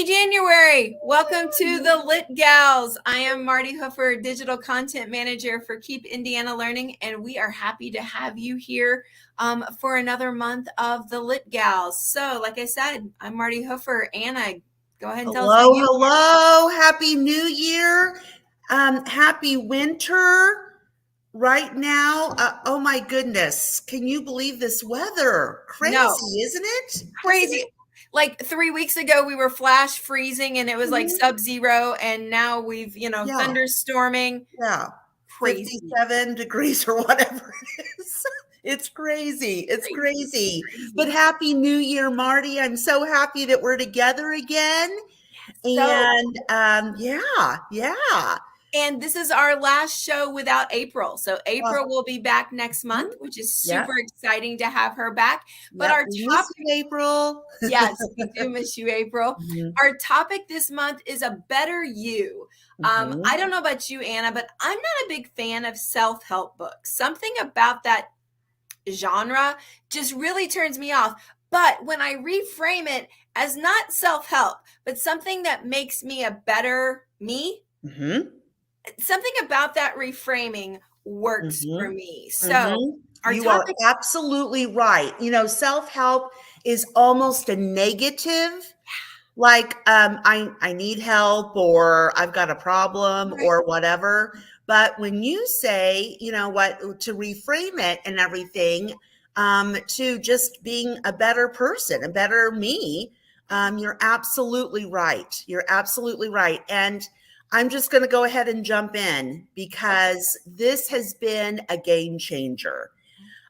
Happy January. Welcome to the Lit Gals. I am Martie Hoofer, Digital Content Manager for Keep Indiana Learning, and we are happy to have you here for another month of the Lit Gals. So, like I said, I'm Martie Hoofer. Anna, go ahead and tell us how you are. Hello. Happy New Year. Happy winter. Right now, oh my goodness, can you believe this weather? Crazy, No. isn't it? Crazy. Like 3 weeks ago, we were flash freezing and it was like sub-zero, and now we've, thunderstorming. Yeah. Crazy. 57 degrees or whatever it is. It's crazy. It's crazy. But Happy New Year, Martie. I'm so happy that we're together again. And yeah. And this is our last show without April. So April will be back next month, which is super exciting to have her back. But our topic, April. Yes, we do miss you, April. Our topic this month is a better you. I don't know about you, Anna, but I'm not a big fan of self-help books. Something about that genre just really turns me off. But when I reframe it as not self-help, but something that makes me a better me, something about that reframing works for me. So you are absolutely right. Self-help is almost a negative, like I need help, or I've got a problem, or whatever. But when you say, to reframe it and everything, to just being a better person, a better me, you're absolutely right. You're absolutely right. And I'm just going to go ahead and jump in because this has been a game changer.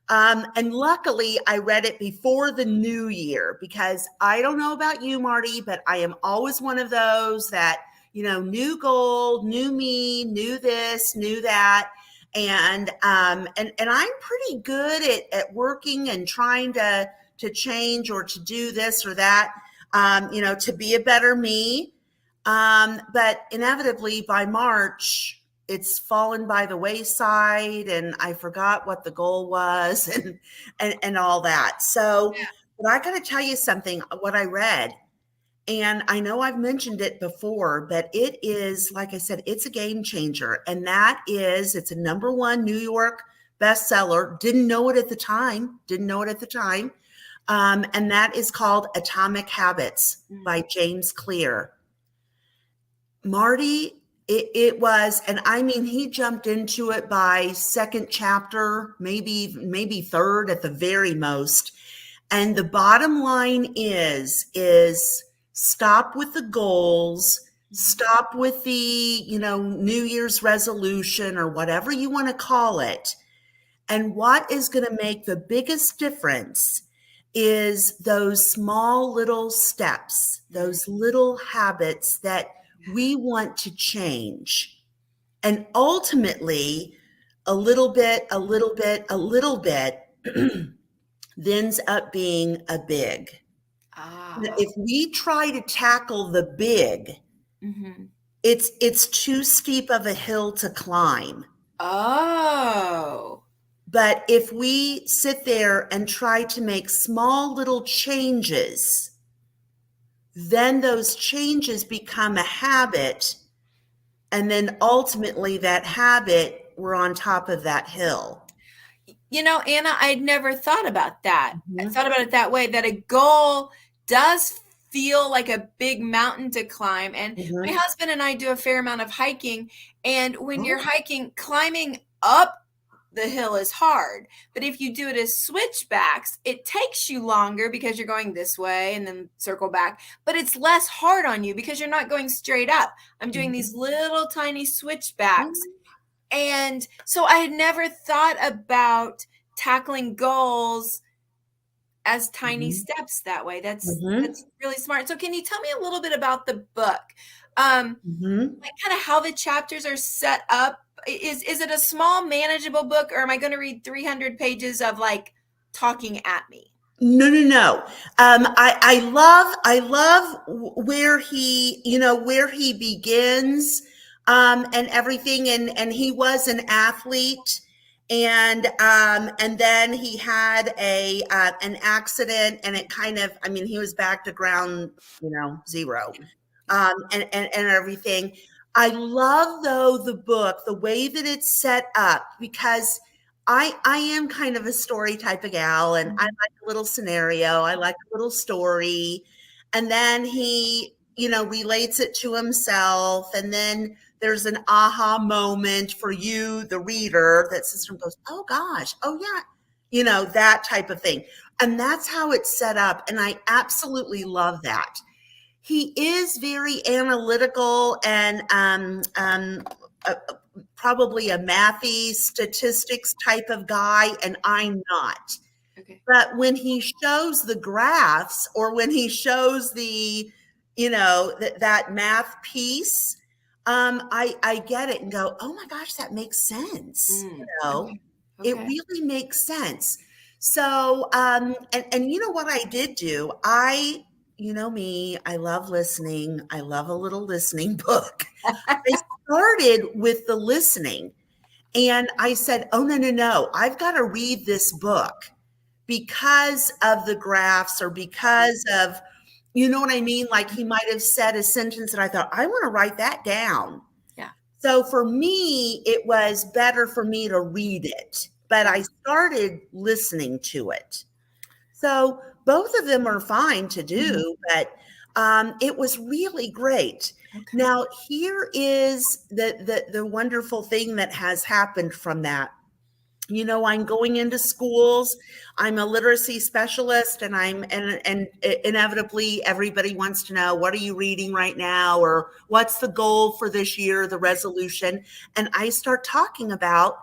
And luckily, I read it before the new year because I don't know about you, Martie, but I am always one of those that, new goal, new me, new this, new that. And I'm pretty good at working and trying to change or to do this or that, to be a better me. But inevitably by March, it's fallen by the wayside and I forgot what the goal was and all that. So, but I got to tell you something, what I read, and I know I've mentioned it before, but it is, like I said, it's a game changer. And that is, it's a #1 New York bestseller. Didn't know it at the time. And that is called Atomic Habits by James Clear. Martie, it was, and I mean, he jumped into it by second chapter, maybe third at the very most. And the bottom line is stop with the goals, stop with the, New Year's resolution or whatever you want to call it. And what is going to make the biggest difference is those small little steps, those little habits that we want to change. And ultimately, a little bit ends up being a big. If we try to tackle the big, it's too steep of a hill to climb. But if we sit there and try to make small little changes, then those changes become a habit. And then ultimately that habit, we're on top of that hill. Anna, I'd never thought about that. I thought about it that way, that a goal does feel like a big mountain to climb. And my husband and I do a fair amount of hiking. And when you're hiking, climbing up the hill is hard. But if you do it as switchbacks, it takes you longer because you're going this way and then circle back. But it's less hard on you because you're not going straight up. I'm doing these little tiny switchbacks. And so I had never thought about tackling goals as tiny steps that way. That's really smart. So can you tell me a little bit about the book? Like kind of how the chapters are set up? Is it a small, manageable book, or am I going to read 300 pages of like talking at me? No. I love where he begins, and everything. And he was an athlete, and then he had an accident, and it kind of, he was back to ground, zero. and everything. I love though the book, the way that it's set up, because I am kind of a story type of gal, and I like a little scenario, I like a little story, and then he, relates it to himself, and then there's an aha moment for you, the reader, that system goes, oh gosh, oh yeah, that type of thing. And that's how it's set up, and I absolutely love that. He is very analytical and uh, probably a mathy statistics type of guy, and I'm not. Okay. But when he shows the graphs, or when he shows the, that math piece, I get it and go, oh my gosh, that makes sense. Okay. It Okay. really makes sense. So, and you know what I did do? You know me, I love listening. I love a little listening book. I started with the listening, and I said, oh, no, no, no. I've got to read this book because of the graphs, or because of, you know what I mean? Like he might have said a sentence and I thought, I want to write that down. Yeah. So for me, it was better for me to read it, but I started listening to it. So both of them are fine to do, but it was really great. Okay. Now, here is the wonderful thing that has happened from that. I'm going into schools. I'm a literacy specialist, and and inevitably everybody wants to know, what are you reading right now, or what's the goal for this year, the resolution. And I start talking about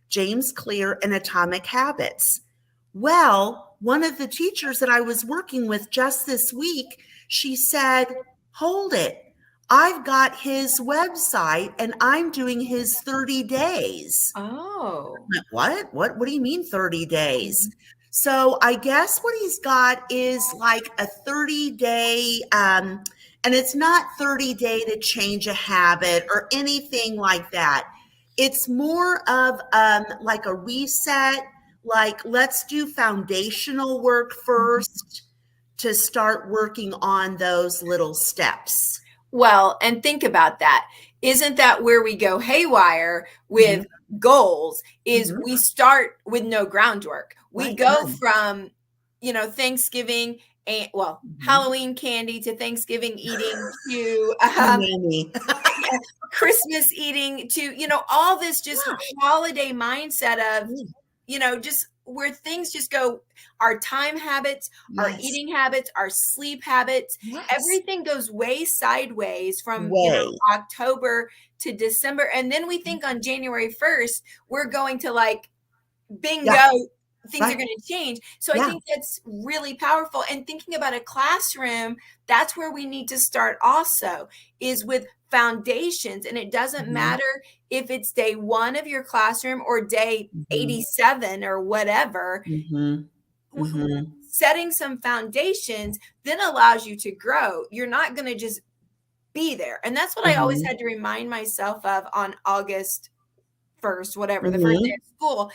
James Clear and Atomic Habits. Well, one of the teachers that I was working with just this week, she said, hold it. I've got his website and I'm doing his 30 days. Oh. What do you mean 30 days? So I guess what he's got is like a 30-day, and it's not 30-day to change a habit or anything like that. It's more of like a reset, like let's do foundational work first to start working on those little steps. Well, and think about that. Isn't that where we go haywire with goals? Is we start with no groundwork. We go from, Thanksgiving and Halloween candy to Thanksgiving eating to Christmas eating to, all this just holiday mindset of, just where things just go, our time habits, our eating habits, our sleep habits, everything goes way sideways from, October to December. And then we think on January 1st, we're going to like bingo, things are going to change. So I think that's really powerful. And thinking about a classroom, that's where we need to start also, is with foundations. And it doesn't matter if it's day 1 of your classroom or day 87 or whatever. Setting some foundations then allows you to grow. You're not going to just be there. And that's what I always had to remind myself of on August 1st, whatever, the first day of school.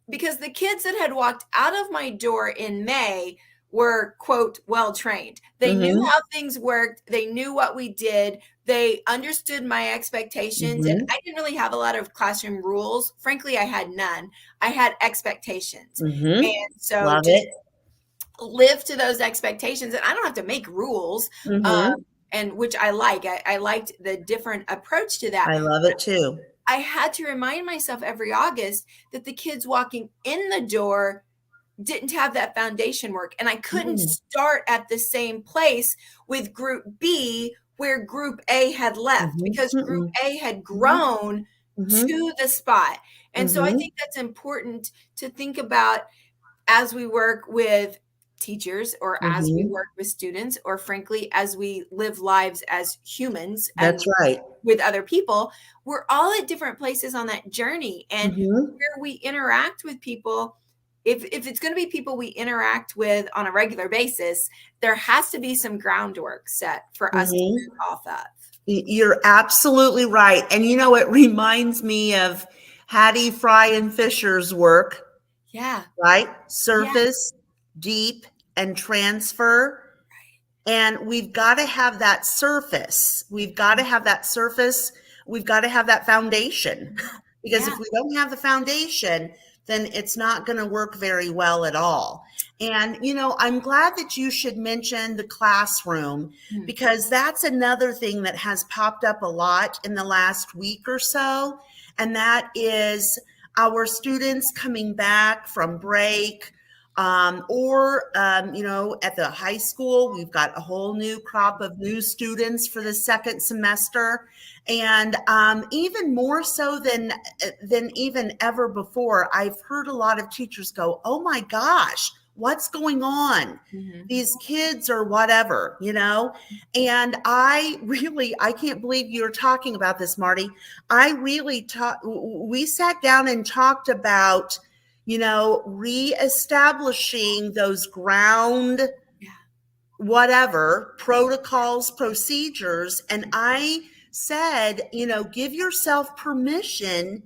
Because the kids that had walked out of my door in May were, quote, well-trained. They knew how things worked. They knew what we did. They understood my expectations. And I didn't really have a lot of classroom rules. Frankly, I had none. I had expectations. And so just live to those expectations. And I don't have to make rules, and which I like. I liked the different approach to that. I love it too. I had to remind myself every August that the kids walking in the door didn't have that foundation work. And I couldn't start at the same place with group B where group A had left, because group A had grown to the spot. And so I think that's important to think about as we work with teachers, or as we work with students, or frankly, as we live lives as humans. That's right. With other people, we're all at different places on that journey. And where we interact with people, if it's going to be people we interact with on a regular basis, there has to be some groundwork set for us to move off of. You're absolutely right. And it reminds me of Hattie Fry and Fisher's work. Yeah. Right? Surface, deep, and transfer. And we've got to have that surface. We've got to have that surface. We've got to have that foundation. Because Yeah. if we don't have the foundation, then it's not going to work very well at all. And, I'm glad that you should mention the classroom, because that's another thing that has popped up a lot in the last week or so. And that is our students coming back from break, or at the high school, we've got a whole new crop of new students for the second semester. And even more so than even ever before, I've heard a lot of teachers go, "Oh my gosh, what's going on? These kids or whatever," And I can't believe you're talking about this, Martie. We sat down and talked about, reestablishing those ground whatever protocols, procedures. And I said, give yourself permission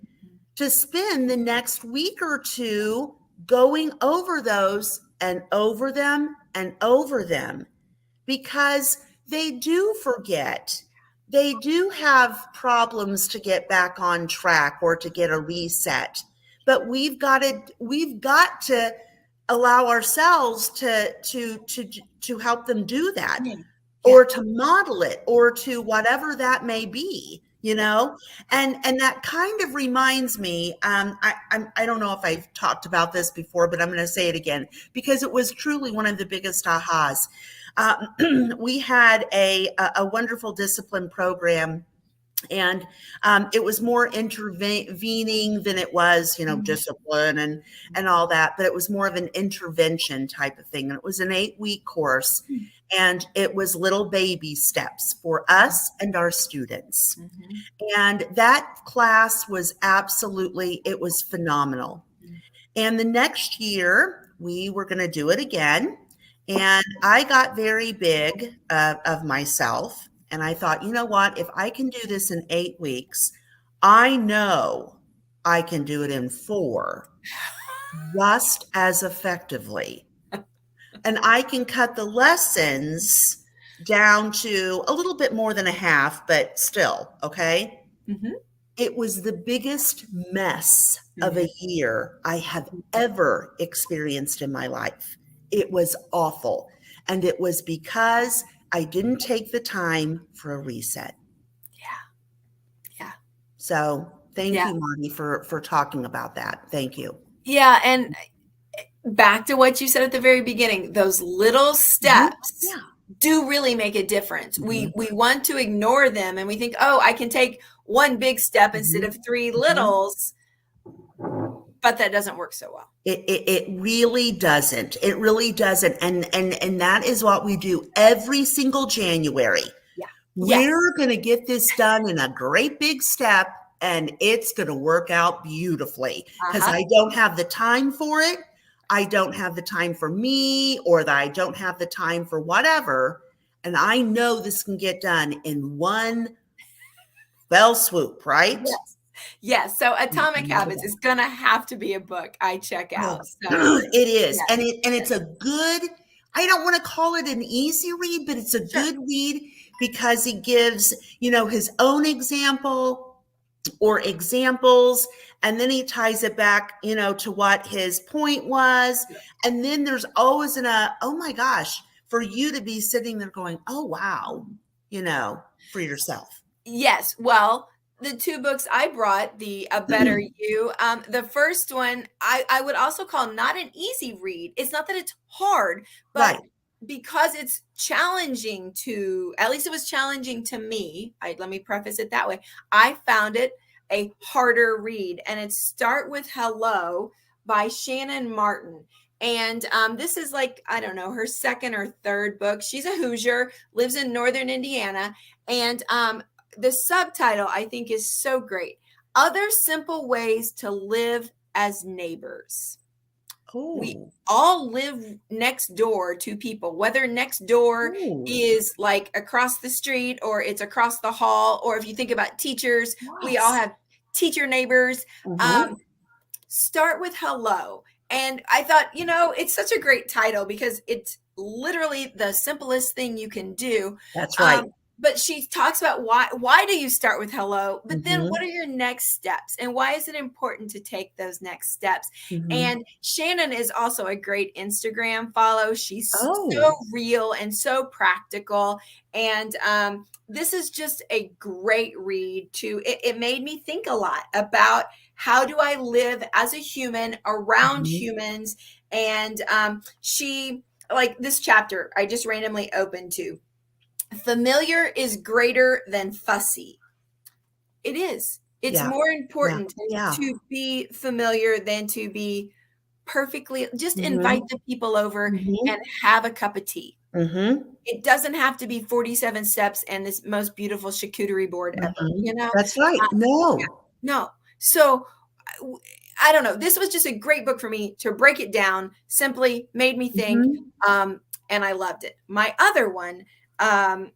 to spend the next week or two going over those and over them and over them, because they do forget. They do have problems to get back on track or to get a reset. But we've got to allow ourselves to help them do that, or to model it, or to whatever that may be, and that kind of reminds me. I don't know if I've talked about this before, but I'm going to say it again, because it was truly one of the biggest ahas. We had a wonderful discipline program, and it was more intervening than it was, discipline and all that, but it was more of an intervention type of thing. And it was an 8-week course, and it was little baby steps for us and our students. And that class was it was phenomenal. And the next year we were going to do it again. And I got very big of myself. And I thought, you know what, if I can do this in 8 weeks, I know I can do it in 4 just as effectively. And I can cut the lessons down to a little bit more than a half, but still, okay? It was the biggest mess of a year I have ever experienced in my life. It was awful. And it was because I didn't take the time for a reset. Yeah. So thank you, Martie, for talking about that. Thank you. Yeah. And back to what you said at the very beginning, those little steps do really make a difference. We want to ignore them, and we think, oh, I can take one big step instead of 3 littles, but that doesn't work so well. It really doesn't. It really doesn't. And that is what we do every single January. We're going to get this done in a great big step, and it's going to work out beautifully, because I don't have the time for it. I don't have the time for me, or that I don't have the time for whatever. And I know this can get done in one fell swoop, right? Yes. So Atomic Habits is going to have to be a book I check out. So, it is. And it's a good, I don't want to call it an easy read, but it's a good read, because he gives, his own example or examples, and then he ties it back, to what his point was. And then there's always oh my gosh, for you to be sitting there going, oh, wow, for yourself. Yes. Well, the 2 books I brought, the A Better You, the first one, I would also call not an easy read. It's not that it's hard, but because it's challenging at least it was challenging to me. Let me preface it that way. I found it a harder read, and it's Start with Hello by Shannon Martin. And this is I don't know, her second or third book. She's a Hoosier, lives in Northern Indiana. And the subtitle, I think, is so great. Other Simple Ways to Live as Neighbors. We all live next door to people, whether next door is across the street, or it's across the hall, or if you think about teachers, we all have teacher neighbors. Start with Hello. And I thought, it's such a great title, because it's literally the simplest thing you can do. That's right. But she talks about why do you start with hello, but then what are your next steps and why is it important to take those next steps? And Shannon is also a great Instagram follow. She's so real and so practical. And this is just a great read too. It made me think a lot about how do I live as a human around humans. And she, like this chapter I just randomly opened to, familiar is greater than fussy. It is. It's more important to be familiar than to be perfectly. Just invite the people over and have a cup of tea. It doesn't have to be 47 steps and this most beautiful charcuterie board ever. You know, that's right. No. So I don't know. This was just a great book for me to break it down. Simply made me think, and I loved it. My other one.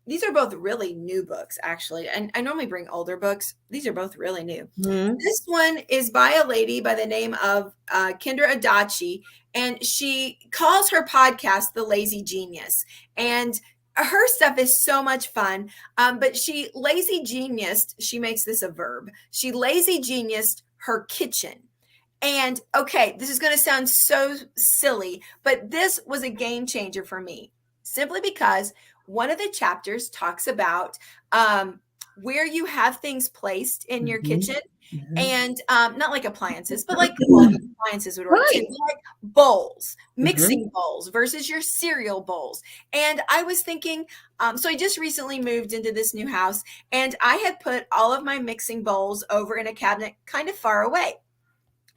These are both really new books, actually. And I normally bring older books. These are both really new. This one is by a lady by the name of Kendra Adachi, and she calls her podcast The Lazy Genius. And her stuff is so much fun. But she lazy geniused, she makes this a verb. She lazy geniused her kitchen. And okay, this is going to sound so silly, but this was a game changer for me, simply because one of the chapters talks about where you have things placed in your kitchen, and not like appliances, but like appliances would work too, like bowls, mixing bowls versus your cereal bowls. And I was thinking, so I just recently moved into this new house, and I had put all of my mixing bowls over in a cabinet kind of far away.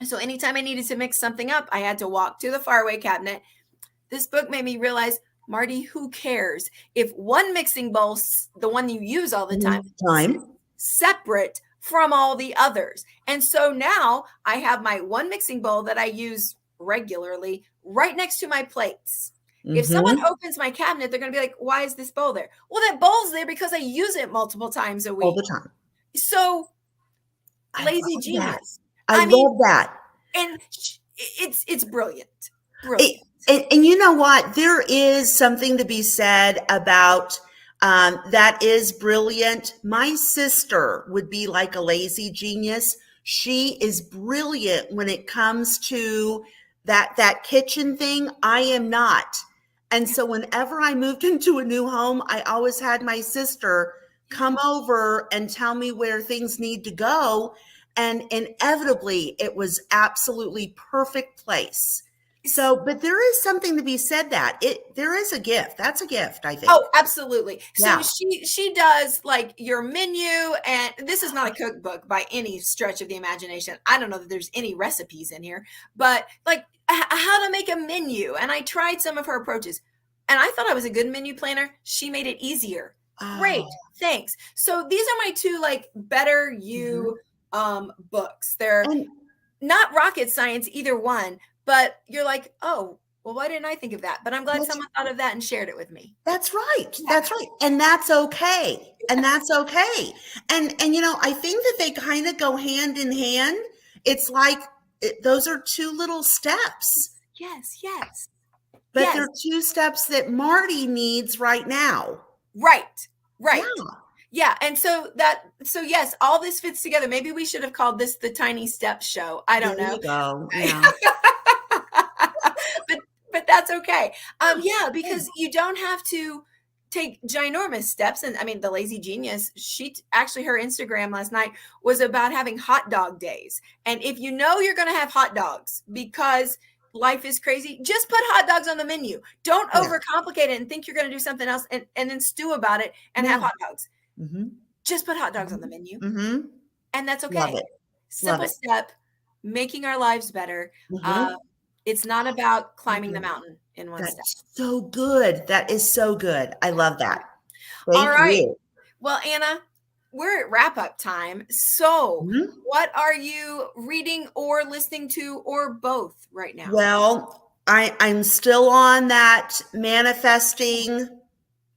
So anytime I needed to mix something up, I had to walk to the faraway cabinet. This book made me realize, Martie, who cares if one mixing bowl, the one you use all the time, is separate from all the others? And so now I have my one mixing bowl that I use regularly right next to my plates. If someone opens my cabinet, they're going to be like, why is this bowl there? Well, that bowl's there because I use it multiple times a week. All the time. So lazy genius. I love that. And it's brilliant. Brilliant. And you know what? There is something to be said about that is brilliant. My sister would be like a lazy genius. She is brilliant when it comes to that kitchen thing. I am not. And so whenever I moved into a new home, I always had my sister come over and tell me where things need to go. And inevitably, it was absolutely perfect place. So, but there is something to be said that there is a gift. That's a gift, I think. Oh, absolutely. So she does like your menu, and this is not a cookbook by any stretch of the imagination. I don't know that there's any recipes in here, but like how to make a menu. And I tried some of her approaches, and I thought I was a good menu planner. She made it easier. Great. Thanks. So these are my two like better you books. They're not rocket science, either one. But you're like, oh, well, why didn't I think of that? But I'm glad someone thought of that and shared it with me. That's right. Yeah. That's right. And that's okay. And that's okay. And you know, I think that they kind of go hand in hand. It's like those are two little steps. Yes. But they're two steps that Martie needs right now. Right. Yeah. And so yes, all this fits together. Maybe we should have called this the Tiny Steps Show. I don't know. There you go. Yeah. but that's okay. Yeah, because you don't have to take ginormous steps. And I mean, the lazy genius, her Instagram last night was about having hot dog days. And if you know you're going to have hot dogs because life is crazy, just put hot dogs on the menu. Don't overcomplicate it and think you're going to do something else and then stew about it and have hot dogs. Just put hot dogs on the menu. And that's okay. Love it. Simple step, making our lives better. It's not about climbing the mountain in one step. So good. That is so good. I love that. All right. Well, Anna, we're at wrap up time. So what are you reading or listening to or both right now? Well, I'm still on that manifesting,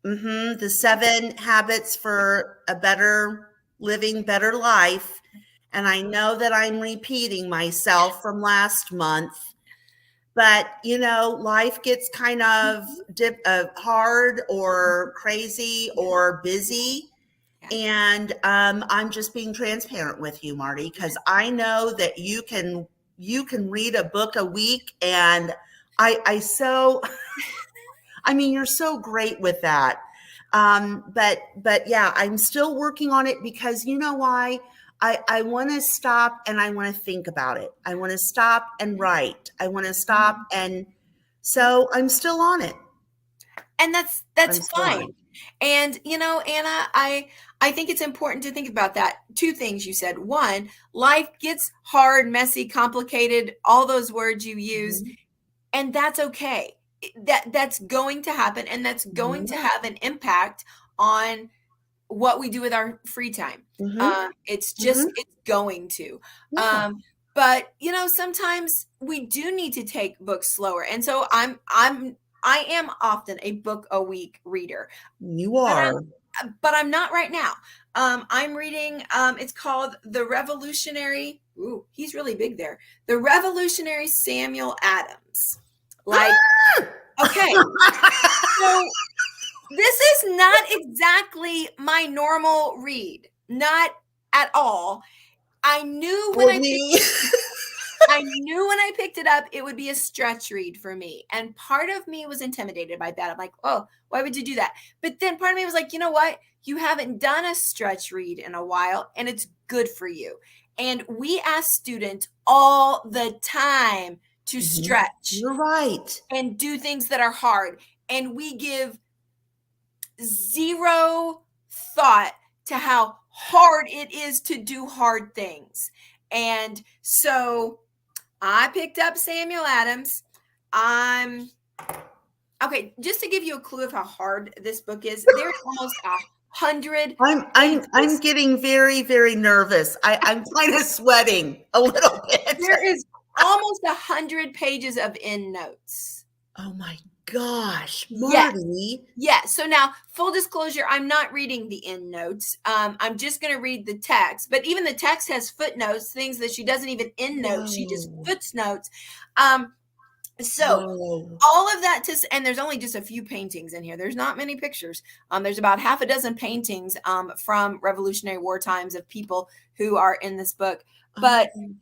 the 7 habits for a better living, better life. And I know that I'm repeating myself from last month. but life gets kind of hard or crazy or busy. Yeah. And I'm just being transparent with you, Martie, because I know that you can read a book a week, and I mean, you're so great with that. But yeah, I'm still working on it, because you know why? I want to stop and I want to think about it. I want to stop and write. I want to stop, and so I'm still on it. And that's I'm still on fine. it. And Anna, I think it's important to think about that. Two things you said. One, life gets hard, messy, complicated, all those words you use, Mhm. and that's okay. That's going to happen, and that's going Mhm. to have an impact on what we do with our free time. Mhm. It's Mhm. going to. Yeah, But sometimes we do need to take books slower, and so I am often a book a week reader, you but are. I'm not right now. I'm reading. It's called The Revolutionary. Ooh, he's really big there. The Revolutionary Samuel Adams. Like, okay, so this is not exactly my normal read, not at all. I knew when For I picked me. I knew when I picked it up, it would be a stretch read for me. And part of me was intimidated by that. I'm like, oh, why would you do that? But then part of me was like, you know what? You haven't done a stretch read in a while, and it's good for you. And we ask students all the time to Mhm. stretch You're right. and do things that are hard. And we give zero thought to how hard it is to do hard things. And so I picked up Samuel Adams. I'm okay, just to give you a clue of how hard this book is, there's almost 100 I'm pages. getting very, very nervous. I'm kind of sweating a little bit. There is almost 100 pages of end notes. Oh my gosh, Yes. Martie. Yeah. So now, full disclosure, I'm not reading the end notes. I'm just going to read the text. But even the text has footnotes, things that she doesn't even end note. She just Whoa. footnotes. So Whoa. all of that and there's only just a few paintings in here. There's not many pictures. There's about half a dozen paintings from Revolutionary War times of people who are in this book. But Oh,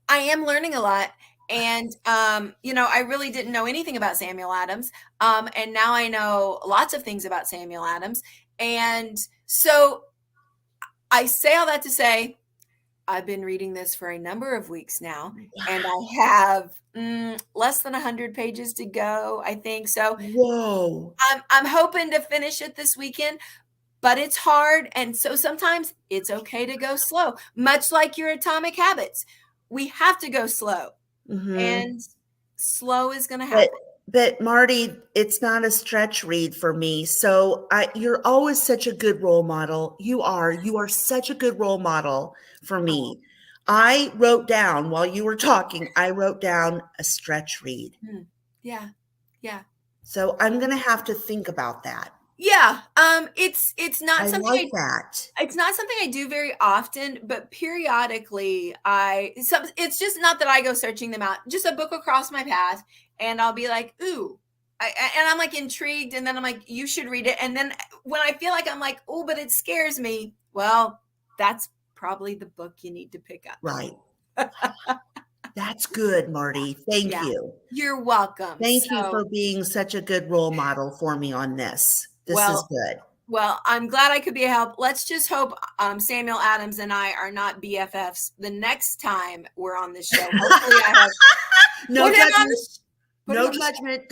I am learning a lot. And, I really didn't know anything about Samuel Adams. And now I know lots of things about Samuel Adams. And so I say all that to say, I've been reading this for a number of weeks now, and I have less than 100 pages to go, I think. So whoa. I'm hoping to finish it this weekend, but it's hard. And so sometimes it's okay to go slow, much like your atomic habits. We have to go slow, Hmm. and slow is going to But happen. but Martie, it's not a stretch read for me. So you're always such a good role model. You are such a good role model for Oh, me. I wrote down while you were talking, I wrote down a stretch read. yeah. Yeah. So I'm going to have to think about that. Yeah. It's not I something like that. it's not something I do very often, but periodically it's just not that I go searching them out. Just a book across my path, and I'll be like, ooh. And I'm like intrigued, and then I'm like, you should read it. And then when I feel like I'm like, oh, but it scares me, well, that's probably the book you need to pick Right. up. That's good, Martie. Thank Yeah. you. You're welcome. Thank you So, for being such a good role model for me on this. This is well, good. Well, I'm glad I could be a help. Let's just hope Samuel Adams and I are not BFFs the next time we're on this show. Hopefully, I have No put him on the judgment. put him No on the judgment.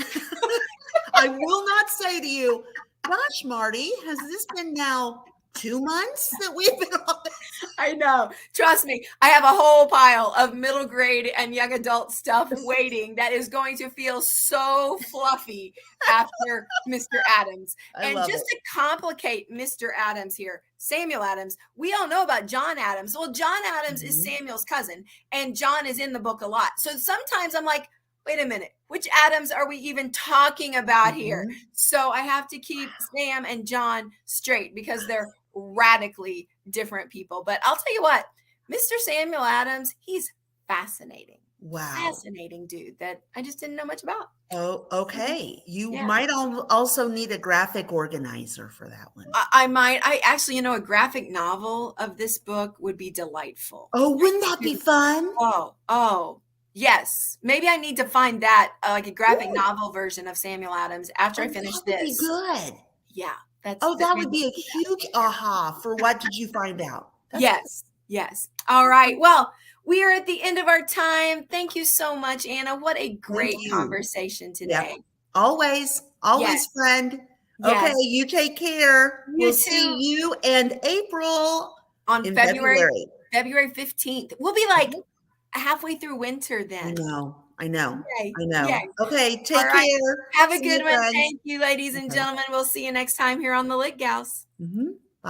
I will not say to you, gosh, Martie, has this been now 2 months that we've been on this? I know. Trust me, I have a whole pile of middle grade and young adult stuff waiting that is going to feel so fluffy after Mr. Adams. I And love just it. to complicate Mr. Adams here, Samuel Adams, we all know about John Adams. Well, John Adams is Mhm. Samuel's cousin, and John is in the book a lot. So sometimes I'm like, wait a minute, which Adams are we even talking about here? Mhm. So I have to keep Sam and John straight because they're radically different people. But I'll tell you what, Mr. Samuel Adams, he's fascinating. Wow. Fascinating dude that I just didn't know much about. Oh, okay. You Yeah. might also need a graphic organizer for that one. I might. I actually, a graphic novel of this book would be delightful. Oh, I wouldn't that be do. fun? Oh, yes. Maybe I need to find that, like a graphic Ooh, novel version of Samuel Adams after I oh, finish that would be this. good. Yeah, Oh, that would maybe be a we'll do that. huge aha for what did you find out? That's good. Yes, yes. All right. Well, we are at the end of our time. Thank you so much, Anna. What a Thank great you. conversation Yep. today. Always, Yes, always, friend. Okay, yes. you take care. You We'll see too. you and April On in February. February 15th. We'll be like halfway through winter I then. know. I know. Yay. I Yay. know. Okay, All take right. care. Have a See you, good one. friends. Thank you, ladies and Okay. gentlemen. We'll see you next time here on the Lit Gals. Mhm.